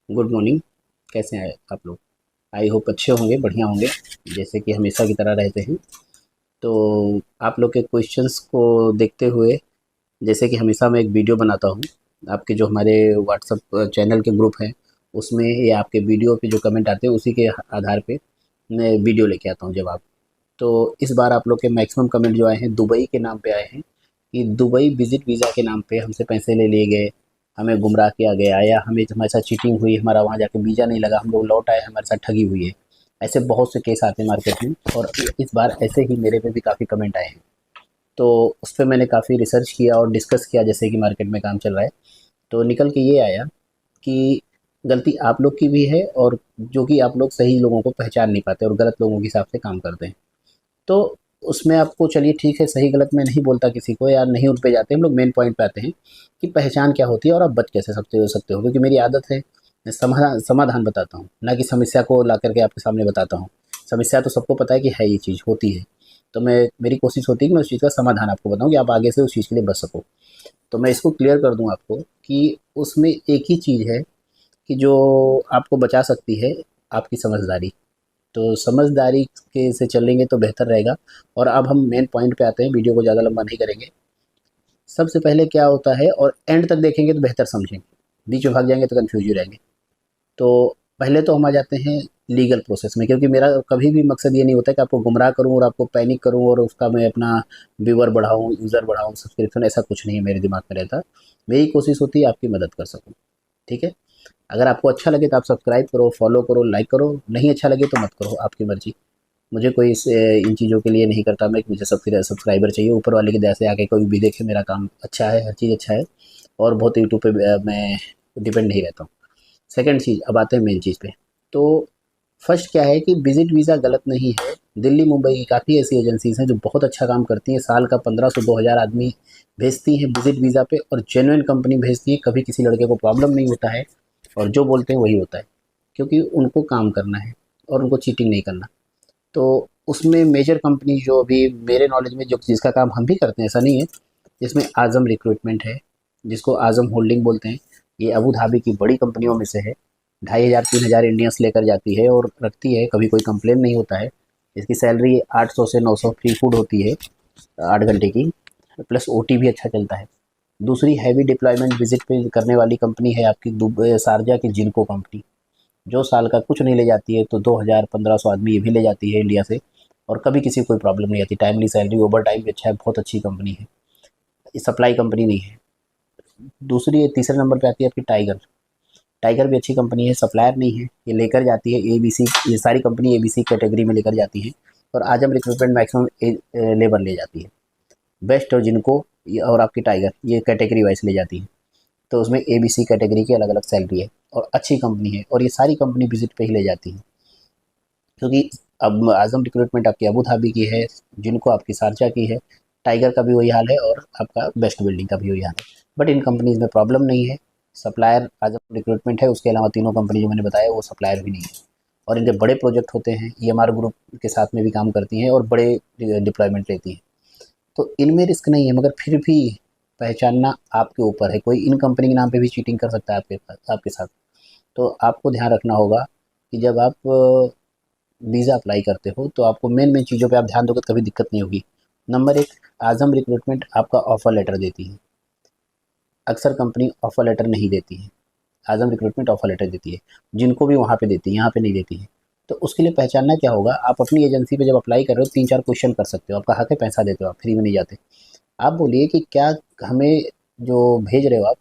Good morning. कैसे हैं आप लोग? आई होप अच्छे होंगे, बढ़िया होंगे, जैसे कि हमेशा की तरह रहते हैं। तो आप लोग के क्वेश्चंस को देखते हुए, जैसे कि हमेशा मैं एक वीडियो बनाता हूँ। आपके जो हमारे व्हाट्सएप चैनल के ग्रुप हैं, उसमें या आपके वीडियो पे जो कमेंट आते हैं, उसी के आधार पे मैं वीडियो लेके आता हूँ जवाब। तो इस बार आप लोग के मैक्सिमम कमेंट जो आए हैं, दुबई के नाम पे आए हैं कि दुबई विजिट वीज़ा के नाम पे हमसे पैसे ले लिए गए, हमें गुमराह किया गया, या हमें हमारे साथ चीटिंग हुई, हमारा वहाँ जाके वीज़ा नहीं लगा, हम लोग लौट आए, हमारे साथ ठगी हुई है। ऐसे बहुत से केस आते हैं मार्केट में, और इस बार ऐसे ही मेरे पे भी काफ़ी कमेंट आए हैं। तो उस पे मैंने काफ़ी रिसर्च किया और डिस्कस किया, जैसे कि मार्केट में काम चल रहा है। तो निकल के ये आया कि गलती आप लोग की भी है, और जो कि आप लोग सही लोगों को पहचान नहीं पाते और गलत लोगों के हिसाब से काम करते हैं। तो उसमें आपको, चलिए ठीक है, सही गलत मैं नहीं बोलता किसी को, या नहीं उन पे जाते, हम लोग मेन पॉइंट पे आते हैं कि पहचान क्या होती है और आप बच कैसे सकते हो, क्योंकि मेरी आदत है मैं समाधान समाधान बताता हूँ, ना कि समस्या को ला करके आपके सामने बताता हूँ। समस्या तो सबको पता है कि है, ये चीज़ होती है। तो मेरी कोशिश होती है कि मैं उस चीज़ का समाधान आपको बताऊँ कि आप आगे से उस चीज़ के लिए बच सको। तो मैं इसको क्लियर कर दूँ आपको कि उसमें एक ही चीज़ है कि जो आपको बचा सकती है, आपकी समझदारी। तो समझदारी के से चलेंगे तो बेहतर रहेगा। और अब हम मेन पॉइंट पे आते हैं, वीडियो को ज़्यादा लंबा नहीं करेंगे। सबसे पहले क्या होता है, और एंड तक देखेंगे तो बेहतर समझेंगे, बीच में भाग जाएंगे तो कन्फ्यूज ही रहेंगे। तो पहले तो हम आ जाते हैं लीगल प्रोसेस में, क्योंकि मेरा कभी भी मकसद ये नहीं होता है कि आपको गुमराह करूं और आपको पैनिक करूं और उसका मैं अपना व्यूअर बढ़ाऊं, यूज़र बढ़ाऊं, सब्सक्रिप्शन, ऐसा कुछ नहीं है मेरे दिमाग में रहता। मेरी कोशिश होती है आपकी मदद कर सकूं। ठीक है? अगर आपको अच्छा लगे तो आप सब्सक्राइब करो, फॉलो करो, लाइक करो। नहीं अच्छा लगे तो मत करो, आपकी मर्जी। मुझे कोई इन चीज़ों के लिए नहीं करता मैं कि मुझे सब्सक्राइबर चाहिए। ऊपर वाले की दया से आके कोई भी देखे, मेरा काम अच्छा है, हर चीज़ अच्छा है, और बहुत यूट्यूब पे मैं डिपेंड नहीं रहता हूँ। सेकंड चीज़, अब आते हैं मेन चीज़ पे। तो फर्स्ट क्या है कि विजिट वीज़ा गलत नहीं है। दिल्ली मुंबई की काफ़ी ऐसी एजेंसीज़ हैं जो बहुत अच्छा काम करती हैं, साल का 1500 2000 आदमी भेजती हैं विजिट वीज़ा पे, और जेन्युइन कंपनी भेजती है, कभी किसी लड़के को प्रॉब्लम नहीं होता है, और जो बोलते हैं वही होता है, क्योंकि उनको काम करना है और उनको चीटिंग नहीं करना। तो उसमें मेजर कंपनी जो अभी मेरे नॉलेज में, जो जिसका काम हम भी करते हैं, ऐसा नहीं है, जिसमें आज़म रिक्रूटमेंट है, जिसको आज़म होल्डिंग बोलते हैं। ये अबू धाबी की बड़ी कंपनियों में से है। 2500 3000 इंडियंस लेकर जाती है और रखती है, कभी कोई कंप्लेन नहीं होता है। इसकी सैलरी 800 से 900 फ्री फूड होती है, 8 घंटे की, प्लस ओटी भी अच्छा चलता है। दूसरी हैवी डिप्लॉयमेंट विजिट पे करने वाली कंपनी है आपकी शारजा की जिनको कंपनी, जो साल का कुछ नहीं ले जाती है तो 2000 1500 आदमी ये भी ले जाती है इंडिया से, और कभी किसी को कोई प्रॉब्लम नहीं आती। टाइमली सैलरी, ओवर टाइम भी अच्छा है, बहुत अच्छी कंपनी है। ये सप्लाई कंपनी नहीं है। दूसरी, तीसरे नंबर पे आती है आपकी टाइगर। टाइगर भी अच्छी कंपनी है, सप्लायर नहीं है, ये लेकर जाती है एबीसी, ये सारी कंपनी एबीसी कैटेगरी में लेकर जाती है। और आजम रिक्रूटमेंट मैक्सिमम लेबर ले जाती है। बेस्ट और जिनको और आपकी टाइगर, ये कैटेगरी वाइज ले जाती है। तो उसमें एबीसी कैटेगरी की अलग अलग सैलरी है, और अच्छी कंपनी है, और ये सारी कंपनी विजिट पे ही ले जाती है। क्योंकि अब आज़म रिक्रूटमेंट आपकी अबू धाबी की है, जिनको आपकी शारजा की है, टाइगर का भी वही हाल है, और आपका बेस्ट बिल्डिंग का भी वही हाल है। बट इन कंपनीज़ में प्रॉब्लम नहीं है। सप्लायर आज़म रिक्रूटमेंट है, उसके अलावा तीनों कंपनी जो मैंने बताया वो सप्लायर भी नहीं है। और इनके बड़े प्रोजेक्ट होते हैं, ईएमआर ग्रुप के साथ में भी काम करती हैं और बड़े डिप्लॉयमेंट लेती हैं। तो इनमें रिस्क नहीं है, मगर फिर भी पहचानना आपके ऊपर है। कोई इन कंपनी के नाम पे भी चीटिंग कर सकता है आपके पास, आपके साथ। तो आपको ध्यान रखना होगा कि जब आप वीज़ा अप्लाई करते हो तो आपको मेन मेन चीज़ों पे आप ध्यान दोगे तो कभी दिक्कत नहीं होगी। नंबर एक, आज़म रिक्रूटमेंट आपका ऑफ़र लेटर देती है। अक्सर कंपनी ऑफ़र लेटर नहीं देती है। आज़म रिक्रूटमेंट ऑफ़र लेटर देती है, जिनको भी वहाँ पे देती है, यहाँ पे नहीं देती है। तो उसके लिए पहचानना क्या होगा, आप अपनी एजेंसी पे जब अप्लाई कर रहे हो 3 4 क्वेश्चन कर सकते हो। आपका हक है, पैसा देते हो आप, फ्री में नहीं जाते। आप बोलिए कि क्या हमें जो भेज रहे हो आप,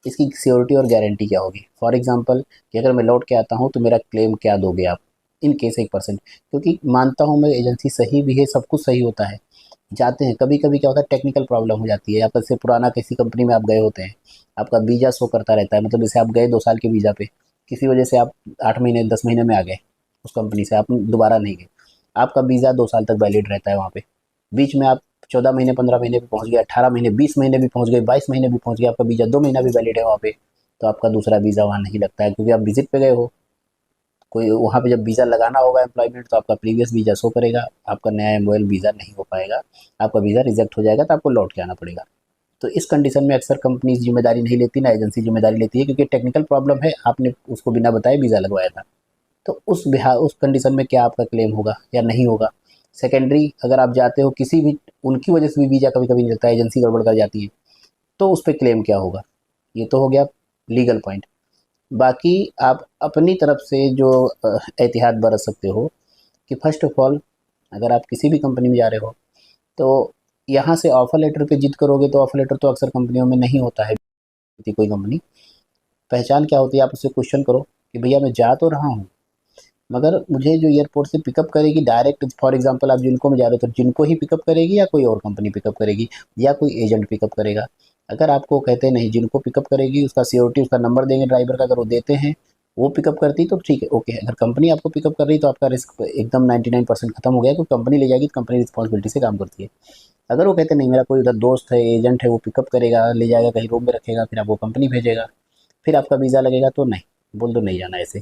इसकी सिक्योरिटी और गारंटी क्या होगी? फॉर एग्ज़ाम्पल कि अगर मैं लौट के आता हूँ तो मेरा क्लेम क्या दोगे आप? इन केस 1%, क्योंकि मानता हूँ मैं एजेंसी सही भी है, सब कुछ सही होता है। जाते हैं, कभी-कभी क्या होता है, टेक्निकल प्रॉब्लम हो जाती है, या फिर से पुराना किसी कंपनी में आप गए होते हैं, आपका वीज़ा शो करता रहता है, मतलब जैसे आप गए 2 साल के वीज़ा पे, किसी वजह से आप 8 महीने 10 महीने में आ गए उस कंपनी से, आप दोबारा नहीं गए। आपका वीज़ा 2 साल तक वैलिड रहता है वहाँ पे। बीच में आप 14 महीने 15 महीने पे पहुँच गए, 18 महीने 20 महीने भी पहुँच गए, 22 महीने भी पहुँच गए, आपका वीज़ा 2 महीना भी वैलिड है वहाँ पे, तो आपका दूसरा वीज़ा वहाँ नहीं लगता है, क्योंकि आप विज़िट पे गए हो। कोई वहाँ पे जब वीज़ा लगाना होगा एम्प्लॉयमेंट, तो आपका प्रीवियस वीज़ा शो करेगा, आपका नया एम्प्लॉयल वीज़ा नहीं हो पाएगा, आपका वीज़ा रिजेक्ट हो जाएगा, तो आपको लौट के आना पड़ेगा। तो इस कंडीशन में अक्सर कंपनी जिम्मेदारी नहीं लेती, ना एजेंसी जिम्मेदारी लेती है, क्योंकि टेक्निकल प्रॉब्लम है, आपने उसको बिना बताए वीज़ा लगवाया था। तो उस कंडीशन में क्या आपका क्लेम होगा या नहीं होगा। सेकेंडरी, अगर आप जाते हो किसी भी, उनकी वजह से भी वीज़ा कभी कभी नहीं लगता है, एजेंसी गड़बड़ कर जाती है, तो उस पर क्लेम क्या होगा। ये तो हो गया लीगल पॉइंट। बाकी आप अपनी तरफ से जो एहतियात बरत सकते हो कि फर्स्ट ऑफ ऑल, अगर आप किसी भी कंपनी में जा रहे हो तो यहाँ से ऑफ़र लेटर पे जिद करोगे तो ऑफ़र लेटर तो अक्सर कंपनियों में नहीं होता है। कोई कंपनी, पहचान क्या होती है, आप उससे क्वेश्चन करो कि भैया मैं जा तो रहा हूँ, मगर मुझे जो एयरपोर्ट से पिकअप करेगी डायरेक्ट, फॉर एग्जांपल आप जिनको में जा रहे हो तो जिनको ही पिकअप करेगी या कोई और कंपनी पिकअप करेगी या कोई एजेंट पिकअप करेगा। अगर आपको कहते हैं नहीं जिनको पिकअप करेगी उसका सिक्योरिटी, उसका नंबर देंगे ड्राइवर का, अगर वो देते हैं, वो पिकअप करती तो ठीक है, ओके। अगर कंपनी आपको पिकअप कर रही तो आपका रिस्क एकदम 99% खत्म हो गया, क्योंकि कंपनी ले जाएगी तो कंपनी रिस्पॉन्सिबिलिटी से काम करती है। अगर वो कहते हैं नहीं मेरा कोई उधर दोस्त है, एजेंट है, वो पिकअप करेगा, ले जाएगा, कहीं रूम में रखेगा, फिर आपको कंपनी भेजेगा, फिर आपका वीज़ा लगेगा, तो नहीं, बोल दो नहीं जाना ऐसे।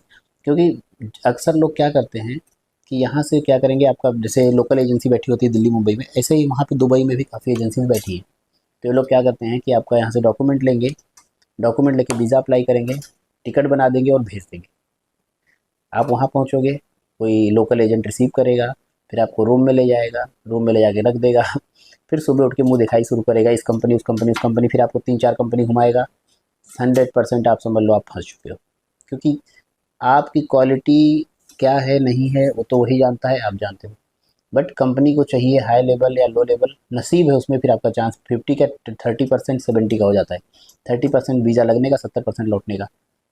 क्योंकि अक्सर लोग क्या करते हैं कि यहाँ से क्या करेंगे, आपका जैसे लोकल एजेंसी बैठी होती है दिल्ली मुंबई में, ऐसे ही वहाँ पे दुबई में भी काफ़ी एजेंसीज बैठी हैं। तो ये लोग क्या करते हैं कि आपका यहाँ से डॉक्यूमेंट लेंगे, डॉक्यूमेंट लेके वीज़ा अप्लाई करेंगे, टिकट बना देंगे और भेज देंगे। आप वहाँ पहुँचोगे, कोई लोकल एजेंट रिसीव करेगा, फिर आपको रूम में ले जाएगा, रूम में ले जाके रख देगा फिर सुबह उठ के मुँह दिखाई शुरू करेगा, इस कंपनी उस कंपनी उस कंपनी, फिर आपको 3-4 कंपनी घुमाएगा। 100% आप समझ लो आप फंस चुके हो, क्योंकि आपकी क्वालिटी क्या है नहीं है वो तो वही जानता है, आप जानते हो। बट कंपनी को चाहिए हाई लेवल या लो लेवल, नसीब है उसमें फिर आपका चांस 50 का 30%, 70 का हो जाता है। 30% वीज़ा लगने का, 70% लौटने का।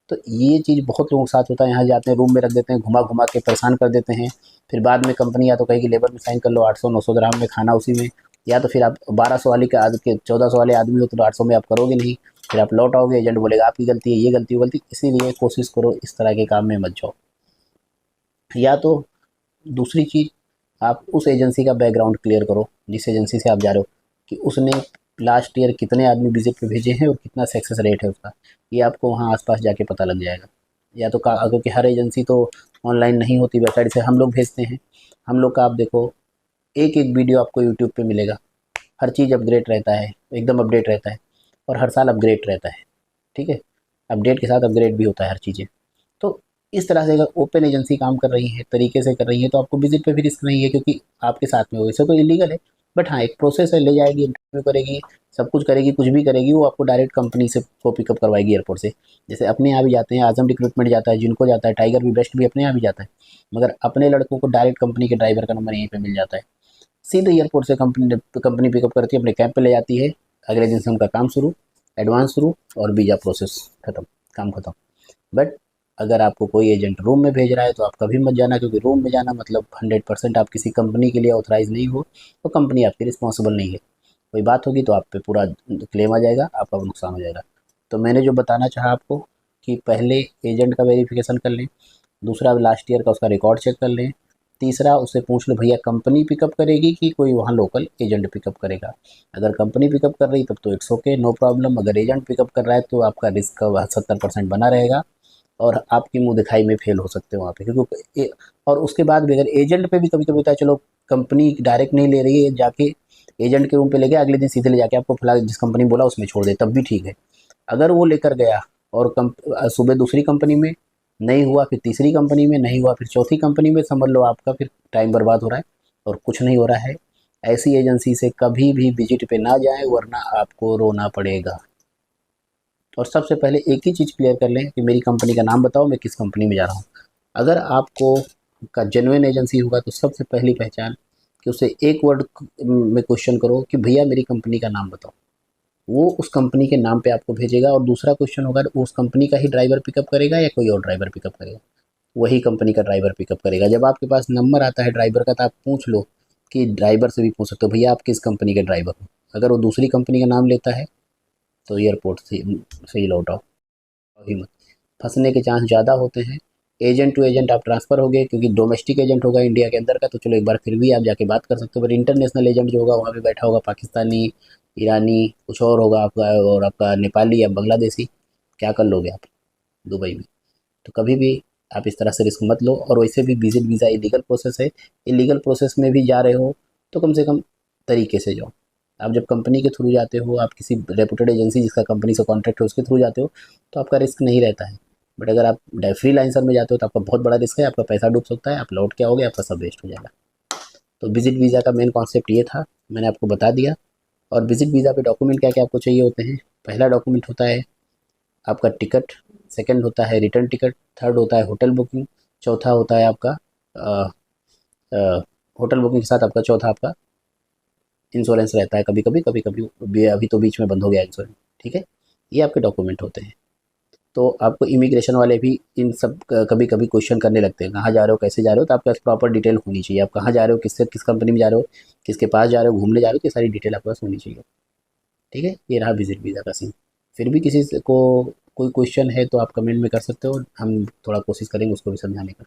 तो ये चीज़ बहुत लोगों के साथ होता है, यहाँ जाते हैं रूम में रख देते हैं, घुमा घुमा के परेशान कर देते हैं। फिर बाद में कंपनी या तो कहेगी लेबर में साइन कर लो, 800-900 दिरहम में खाना उसी में, या तो फिर आप 1200 वाले के 1400 वाले आदमी हो तो 800 में आप करोगे नहीं, फिर आप लौट आओगे, एजेंट बोलेगा आपकी गलती है, ये गलती वो गलती। इसीलिए कोशिश करो इस तरह के काम में मत जाओ। या तो दूसरी चीज़, आप उस एजेंसी का बैकग्राउंड क्लियर करो जिस एजेंसी से आप जा रहे हो, कि उसने लास्ट ईयर कितने आदमी विजिट पे भेजे हैं और कितना सक्सेस रेट है उसका। ये आपको वहाँ आसपास जाके पता लग जाएगा। या तो क्योंकि हर एजेंसी तो ऑनलाइन नहीं होती, वेबसाइट से हम लोग भेजते हैं। हम लोग का आप देखो, एक एक वीडियो आपको यूट्यूब पे मिलेगा, हर चीज़ अपग्रेड रहता है, एकदम अपडेट रहता है, और हर साल अपग्रेड रहता है। ठीक है, अपडेट के साथ अपग्रेड भी होता है हर चीज़ें। तो इस तरह से अगर ओपन एजेंसी काम कर रही है, तरीके से कर रही है, तो आपको विजिट पे भी रिस्क नहीं है, क्योंकि आपके साथ में हो। वैसे तो इलीगल है, बट हाँ एक प्रोसेस है, ले जाएगी, इंटरव्यू करेगी, सब कुछ करेगी, कुछ भी करेगी, वो आपको डायरेक्ट कंपनी से को पिकअप करवाएगी एयरपोर्ट से। जैसे अपने यहाँ भी जाते हैं, आजम रिक्रूटमेंट जाता है, जिनको जाता है, टाइगर भी, बेस्ट भी अपने यहाँ भी जाता है, मगर अपने लड़कों को डायरेक्ट कंपनी के ड्राइवर का नंबर यहीं पे मिल जाता है। सीधे एयरपोर्ट से कंपनी पिकअप करती है, अपने कैंप पे ले जाती है, अगले दिन से उनका काम शुरू, एडवांस शुरू, और वीज़ा प्रोसेस खत्म, काम खत्म। बट अगर आपको कोई एजेंट रूम में भेज रहा है तो आप कभी मत जाना, क्योंकि रूम में जाना मतलब 100% आप किसी कंपनी के लिए ऑथराइज नहीं हो, तो कंपनी आपकी रिस्पॉन्सिबल नहीं है। कोई बात होगी तो आप पे पूरा क्लेम आ जाएगा, आपका नुकसान हो जाएगा। तो मैंने जो बताना चाहा आपको कि पहले एजेंट का वेरिफिकेशन कर लें, दूसरा लास्ट ईयर का उसका रिकॉर्ड चेक कर लें, तीसरा उससे पूछ लो भैया कंपनी पिकअप करेगी कि कोई वहाँ लोकल एजेंट पिकअप करेगा। अगर कंपनी पिकअप कर रही तब तो इट्स ओके, नो प्रॉब्लम। अगर एजेंट पिकअप कर रहा है तो आपका रिस्क का 70% बना रहेगा, और आपकी मुँह दिखाई में फेल हो सकते हो वहाँ पे, क्योंकि और उसके बाद भी अगर एजेंट पे भी कभी कभी होता है, चलो कंपनी डायरेक्ट नहीं ले रही है, जाके एजेंट के रूम पे ले गया, अगले दिन सीधे ले जाके आपको फिलहाल जिस कंपनी बोला उसमें छोड़ दे, तब भी ठीक है। अगर वो लेकर गया और सुबह दूसरी कंपनी में नहीं हुआ, फिर तीसरी कंपनी में नहीं हुआ, फिर चौथी कंपनी में, समझ लो आपका फिर टाइम बर्बाद हो रहा है और कुछ नहीं हो रहा है। ऐसी एजेंसी से कभी भी विजिट पे ना जाएं, वरना आपको रोना पड़ेगा। और सबसे पहले एक ही चीज़ क्लियर कर लें कि मेरी कंपनी का नाम बताओ, मैं किस कंपनी में जा रहा हूँ। अगर आपको का जेन्युइन एजेंसी होगा तो सबसे पहली पहचान कि उसे एक वर्ड में क्वेश्चन करो कि भैया मेरी कंपनी का नाम बताओ। वो उस कंपनी के नाम पे आपको भेजेगा, और दूसरा क्वेश्चन होगा उस कंपनी का ही ड्राइवर पिकअप करेगा या कोई और ड्राइवर पिकअप करेगा। वही कंपनी का ड्राइवर पिकअप करेगा। जब आपके पास नंबर आता है ड्राइवर का, तो आप पूछ लो कि ड्राइवर से भी पूछ सकते हो भैया आप किस कंपनी के ड्राइवर हो। अगर वो दूसरी कंपनी का नाम लेता है तो एयरपोर्ट से ही लौट आओ, ही मत। फंसने के चांस ज़्यादा होते हैं। एजेंट टू एजेंट आप ट्रांसफ़र हो गए, क्योंकि डोमेस्टिक एजेंट होगा इंडिया के अंदर का तो चलो एक बार फिर भी आप जाके बात कर सकते हो, पर इंटरनेशनल एजेंट जो होगा वहाँ पे बैठा होगा पाकिस्तानी, ईरानी, कुछ और होगा आपका, और आपका नेपाली या बांग्लादेशी, क्या कर लोगे आप दुबई में। तो कभी भी आप इस तरह से रिस्क मत लो। और वैसे भी विजिट वीज़ा इलीगल प्रोसेस है, इलीगल प्रोसेस में भी जा रहे हो तो कम से कम तरीके से जाओ। आप जब कंपनी के थ्रू जाते हो, आप किसी रेपुटेड एजेंसी जिसका कंपनी से कॉन्ट्रैक्ट है उसके थ्रू जाते हो, तो आपका रिस्क नहीं रहता है। बट अगर आप फ्रीलांसर में जाते हो तो आपका बहुत बड़ा रिस्क है, आपका पैसा डूब सकता है, आप लौट के आओगे, आपका सब वेस्ट हो जाएगा। तो विजिट वीज़ा का मेन कॉन्सेप्ट ये था, मैंने आपको बता दिया। और विजिट वीज़ा पे डॉक्यूमेंट क्या क्या आपको चाहिए होते हैं। पहला डॉक्यूमेंट होता है आपका टिकट, सेकंड होता है रिटर्न टिकट, थर्ड होता है होटल बुकिंग, चौथा होता है आपका अ, अ, होटल बुकिंग के साथ आपका चौथा आपका इंश्योरेंस रहता है। कभी कभी कभी कभी अभी तो बीच में बंद हो गया इंश्योरेंस। ठीक है, ये आपके डॉक्यूमेंट होते हैं। तो आपको इमिग्रेशन वाले भी इन सब कभी कभी क्वेश्चन करने लगते हैं, कहाँ जा रहे हो, कैसे जा रहे हो, तो आपके पास प्रॉपर डिटेल होनी चाहिए। आप कहाँ जा रहे हो, किससे किस कंपनी में जा रहे हो, किसके पास जा रहे हो, घूमने जा रहे हो, तो ये सारी डिटेल आपके पास होनी चाहिए। ठीक है, ये रहा विजिट वीज़ा का सीन। फिर भी किसी को कोई क्वेश्चन है तो आप कमेंट में कर सकते हो, हम थोड़ा कोशिश करेंगे उसको भी समझाने का।